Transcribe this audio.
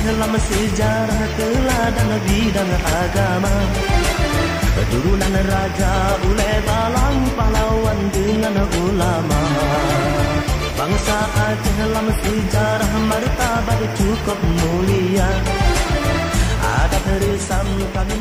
dalam sejarah teladan Nabi dan agama. Keturunan raja boleh talang pahlawan dengan ulama. Bangsa Aceh dalam sejarah martabat cukup mulia. Ada terisam kami